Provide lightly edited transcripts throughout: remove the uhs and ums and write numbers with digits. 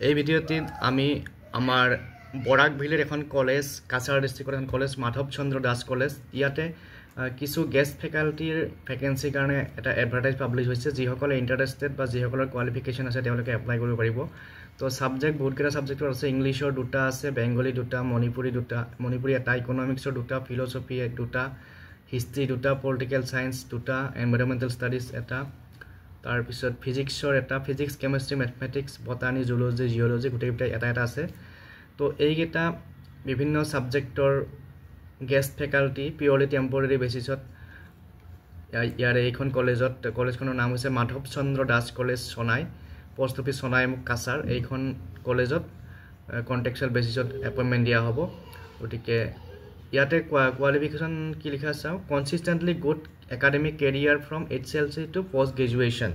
এই ভিডিওটিত আমি আমাৰ বৰাক ভিলেৰ এখন কলেজ কাছাৰ ডিস্ট্ৰিক্টৰ এখন কলেজ মাধৱ চন্দ্ৰ দাস কলেজ ইয়াতে কিছু গেষ্ট ফেকাল্টিৰ ভ্যাকেন্সিৰ কাৰণে এটা এডভাৰটাইজ পাবলিছ হৈছে যিসকলে ইন্টাৰেষ্টেড বা যিসকলৰ কোৱালিফিকেশন আছে তেওঁলোকে এপ্লাই কৰিব পাৰিব তো সাবজেক্ট বহুত কেইটা সাবজেক্টৰ আছে ইংলিছৰ দুটা আছে বেংগলী দুটা মণিপুৰী এটা ইকোনমিক্সৰ দুটা ফিলসফি দুটা হিষ্ট্ৰী দুটা পলিটিকেল সায়েন্স দুটা এনভাইৰনমেন্টাল ষ্টাডিজ এটা তাৰ পিছত ফিজিক্সৰ এটা physics chemistry mathematics botany zoology geology গোটেইটা এটা আছে তো এইকেইটা বিভিন্ন সাবজেক্টৰ গেষ্ট ফেকাল্টি পিওৰলি টেম্পৰেৰী বেসিছত ইয়াৰ এইখন কলেজখনৰ নাম হৈছে Madhab Chandra Das college Sonai post office Sonai Cachar এইখন কলেজত কন্ট্ৰাকচুৱেল বেসিছত এপইন্টমেন্ট দিয়া হ'ব গতিকে ইয়াতে কোৱালিফিকেশন কি লিখা আছে consistently good academic career from HSLC to post graduation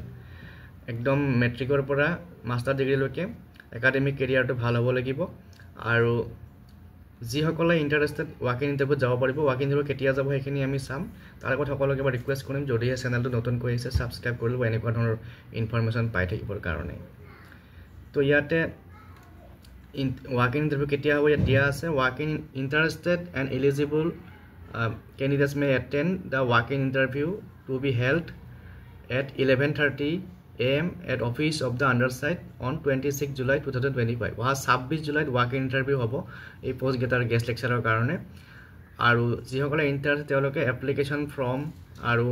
একদম মেট্ৰিকৰ পৰা মাষ্টাৰ ডিগ্ৰী লৈকে একাডেমিক কেৰিয়াৰটো ভাল হ'ব লাগিব আৰু যিসকলে ইন্টাৰেষ্টেড ৱাক ইন ইন্টাৰভিউত যাব পাৰিব ৱাক ইন ইন্টাৰভিউ কেতিয়া যাব হেখিনি আমি চাম তাৰ আগত সকলোকে মই ৰিকুৱেষ্ট কৰিম যদি এই চেনেলটো নতুন কৰি আছে সাবস্ক্ৰাইব কৰি লব এনেকুৱা ধৰণৰ ইনফৰমেশন পাই থাকিবৰ কাৰণে তো ইয়াতে ৱাক ইন ইন্টাৰভিউ কেতিয়া হ'ব ইয়াত দিয়া আছে walk in interested and eligible candidates may attend the walk-in interview to be held at 11:30 AM at office of the undersigned on 26 July 2025 वहाँ 26 July walk-in interview होबो এই পোষ্ট গেটাৰ গেষ্ট লেকচাৰৰ কাৰণে আৰু যিসকলে ইন্টাৰেষ্ট তেওঁলোকে এপ্লিকেশন ফৰ্ম আৰু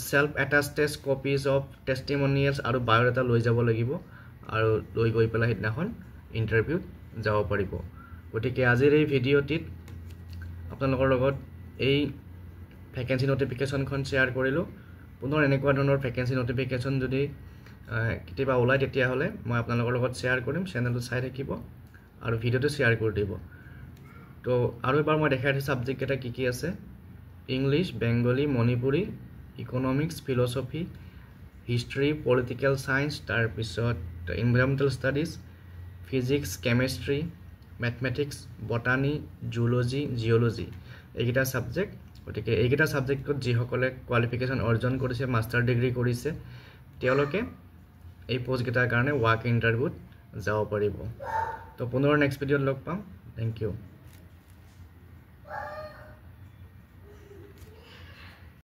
self attested copies of টেষ্টিমনিয়েলছ আৰু biodata লৈ যাব লাগিব আৰু লৈ গৈ পেলাই হিদিনাখন ইন্টাৰভিউত যাব পাৰিব গতিকে আজিৰ এই ভিডিঅ'টিত আপোনালোকৰ লগত এই ভ্যাকেন্সি নোটিফিকেশনখন শেয়াৰ কৰিলো পুনৰ এনেকুৱা ধৰণৰ ভ্যাকেন্সি নোটিফিকেশন যদি কিবা ওলাই তেতিয়া হলে মই আপোনালোকৰ লগত শেয়াৰ কৰিম চেনেলটো চাই থাকিব আৰু ভিডিওটো শেয়াৰ কৰি দিব তো আৰু এবাৰ মই দেখাই দিছো সাবজেক্ট এটা কি আছে English Bengali Manipuri economics philosophy history political science তাৰ পিছত environmental studies physics chemistry mathematics botany zoology geology এইকেইটা সাবজেক্ট গতিকে এইকেইটা সাবজেক্টত যিসকলে কোৱালিফিকেশন অৰ্জন কৰিছে মাষ্টাৰ ডিগ্ৰী কৰিছে তেওঁলোকে এই পোষ্ট গেটাৰ কাৰণে ৱাক ইন ইন্টাৰভিউত যাব পাৰিব তো পুনৰ নেক্সট ভিডিঅ'ত লগ পাম থ্যাংক ইউ